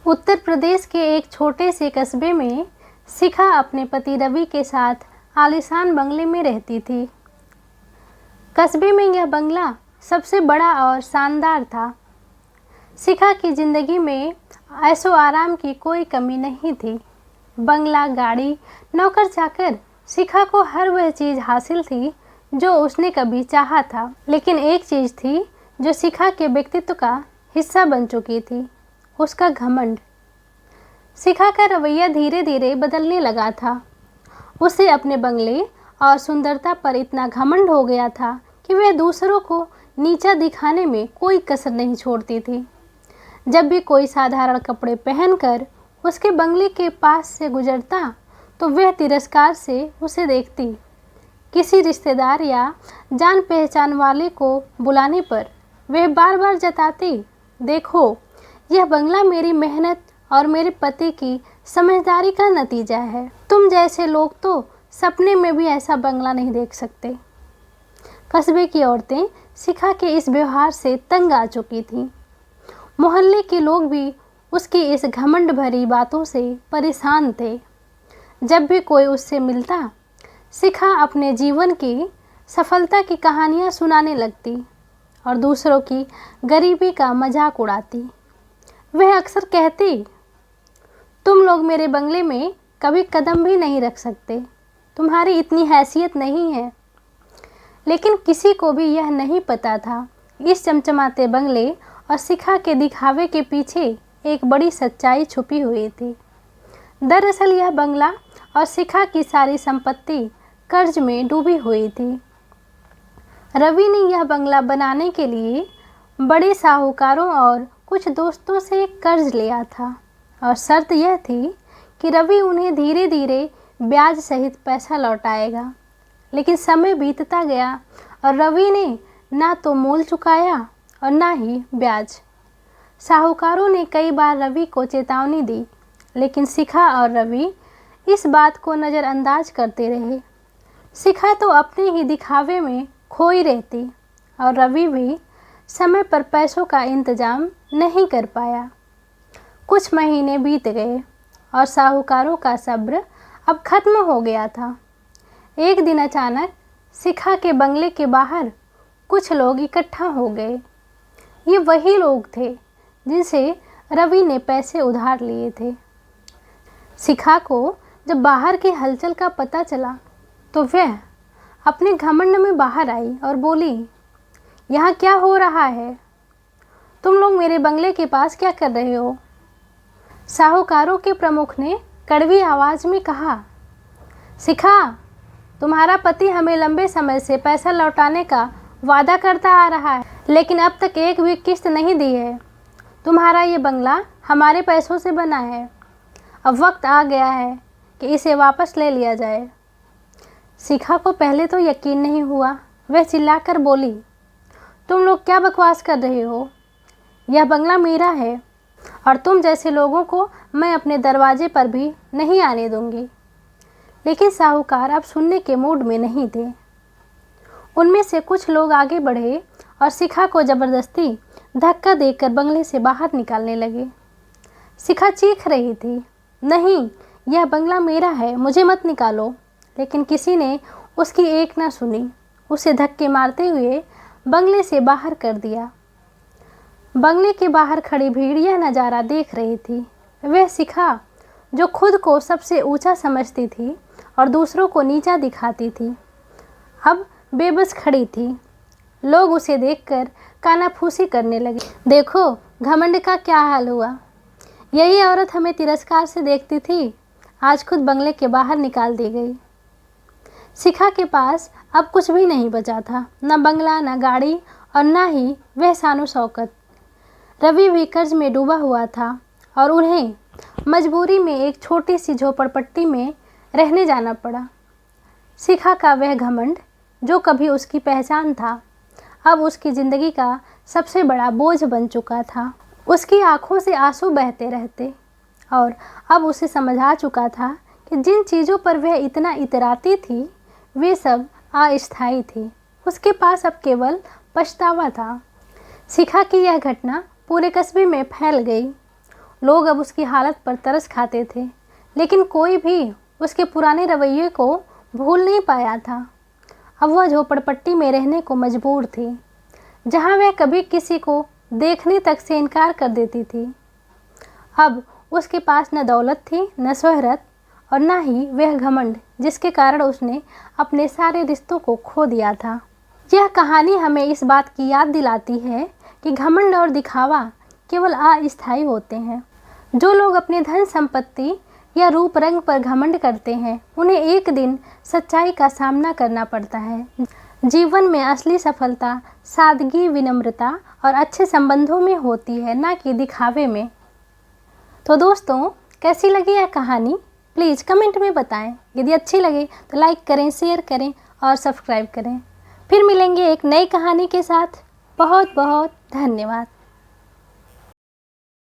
उत्तर प्रदेश के एक छोटे से कस्बे में शिखा अपने पति रवि के साथ आलीशान बंगले में रहती थी। कस्बे में यह बंगला सबसे बड़ा और शानदार था। शिखा की जिंदगी में ऐशो आराम की कोई कमी नहीं थी। बंगला, गाड़ी, नौकर चाकर, शिखा को हर वह चीज़ हासिल थी जो उसने कभी चाहा था। लेकिन एक चीज़ थी जो शिखा के व्यक्तित्व का हिस्सा बन चुकी थी, उसका घमंड। शिखा का रवैया धीरे धीरे बदलने लगा था। उसे अपने बंगले और सुंदरता पर इतना घमंड हो गया था कि वह दूसरों को नीचा दिखाने में कोई कसर नहीं छोड़ती थी। जब भी कोई साधारण कपड़े पहनकर उसके बंगले के पास से गुजरता तो वह तिरस्कार से उसे देखती। किसी रिश्तेदार या जान पहचान वाले को बुलाने पर वह बार बार जताती, देखो, यह बंगला मेरी मेहनत और मेरे पति की समझदारी का नतीजा है। तुम जैसे लोग तो सपने में भी ऐसा बंगला नहीं देख सकते। कस्बे की औरतें शिखा के इस व्यवहार से तंग आ चुकी थीं। मोहल्ले के लोग भी उसकी इस घमंड भरी बातों से परेशान थे। जब भी कोई उससे मिलता, शिखा अपने जीवन की सफलता की कहानियाँ सुनाने लगती और दूसरों की गरीबी का मजाक उड़ाती। वह अक्सर कहती, तुम लोग मेरे बंगले में कभी कदम भी नहीं रख सकते, तुम्हारी इतनी हैसियत नहीं है। लेकिन किसी को भी यह नहीं पता था, इस चमचमाते बंगले और शिखा के दिखावे के पीछे एक बड़ी सच्चाई छुपी हुई थी। दरअसल यह बंगला और शिखा की सारी संपत्ति कर्ज में डूबी हुई थी। रवि ने यह बंगला बनाने के लिए बड़े साहूकारों और कुछ दोस्तों से कर्ज लिया था और शर्त यह थी कि रवि उन्हें धीरे धीरे ब्याज सहित पैसा लौटाएगा। लेकिन समय बीतता गया और रवि ने ना तो मूल चुकाया और ना ही ब्याज। साहूकारों ने कई बार रवि को चेतावनी दी, लेकिन शिखा और रवि इस बात को नज़रअंदाज करते रहे। शिखा तो अपने ही दिखावे में खोई रहती और रवि भी समय पर पैसों का इंतजाम नहीं कर पाया। कुछ महीने बीत गए और साहूकारों का सब्र अब खत्म हो गया था। एक दिन अचानक शिखा के बंगले के बाहर कुछ लोग इकट्ठा हो गए। ये वही लोग थे जिनसे रवि ने पैसे उधार लिए थे। शिखा को जब बाहर की हलचल का पता चला तो वह अपने घमंड में बाहर आई और बोली, यहाँ क्या हो रहा है? तुम लोग मेरे बंगले के पास क्या कर रहे हो? साहूकारों के प्रमुख ने कड़वी आवाज़ में कहा, शिखा, तुम्हारा पति हमें लंबे समय से पैसा लौटाने का वादा करता आ रहा है, लेकिन अब तक एक भी किस्त नहीं दी है। तुम्हारा ये बंगला हमारे पैसों से बना है। अब वक्त आ गया है कि इसे वापस ले लिया जाए। शिखा को पहले तो यकीन नहीं हुआ। वह चिल्लाकर बोली, तुम लोग क्या बकवास कर रहे हो? यह बंगला मेरा है और तुम जैसे लोगों को मैं अपने दरवाजे पर भी नहीं आने दूंगी। लेकिन साहूकार अब सुनने के मूड में नहीं थे। उनमें से कुछ लोग आगे बढ़े और शिखा को ज़बरदस्ती धक्का देकर बंगले से बाहर निकालने लगे। शिखा चीख रही थी, नहीं, यह बंगला मेरा है, मुझे मत निकालो। लेकिन किसी ने उसकी एक ना सुनी। उसे धक्के मारते हुए बंगले से बाहर कर दिया। बंगले के बाहर खड़ी भीड़ यह नज़ारा देख रही थी। वह शिखा, जो खुद को सबसे ऊंचा समझती थी और दूसरों को नीचा दिखाती थी, अब बेबस खड़ी थी। लोग उसे देखकर कानाफूसी करने लगे। देखो घमंड का क्या हाल हुआ। यही औरत हमें तिरस्कार से देखती थी, आज खुद बंगले के बाहर निकाल दी गई। शिखा के पास अब कुछ भी नहीं बचा था, न बंगला, न गाड़ी और न ही वह शानो शौकत। रवि भी कर्ज में डूबा हुआ था और उन्हें मजबूरी में एक छोटी सी झोपड़पट्टी में रहने जाना पड़ा। शिखा का वह घमंड, जो कभी उसकी पहचान था, अब उसकी ज़िंदगी का सबसे बड़ा बोझ बन चुका था। उसकी आंखों से आंसू बहते रहते और अब उसे समझ आ चुका था कि जिन चीज़ों पर वह इतना इतराती थी वे सब अस्थायी थी। उसके पास अब केवल पछतावा था। शिखा की यह घटना पूरे कस्बे में फैल गई। लोग अब उसकी हालत पर तरस खाते थे, लेकिन कोई भी उसके पुराने रवैये को भूल नहीं पाया था। अब वह झोपड़पट्टी में रहने को मजबूर थी, जहाँ वह कभी किसी को देखने तक से इनकार कर देती थी। अब उसके पास न दौलत थी, न शोहरत, और न ही वह घमंड जिसके कारण उसने अपने सारे रिश्तों को खो दिया था। यह कहानी हमें इस बात की याद दिलाती है कि घमंड और दिखावा केवल अस्थायी होते हैं। जो लोग अपने धन संपत्ति या रूप रंग पर घमंड करते हैं, उन्हें एक दिन सच्चाई का सामना करना पड़ता है। जीवन में असली सफलता सादगी, विनम्रता और अच्छे संबंधों में होती है, ना कि दिखावे में। तो दोस्तों, कैसी लगी यह कहानी प्लीज़ कमेंट में बताएं। यदि अच्छी लगे तो लाइक करें, शेयर करें और सब्सक्राइब करें। फिर मिलेंगे एक नई कहानी के साथ। बहुत बहुत धन्यवाद।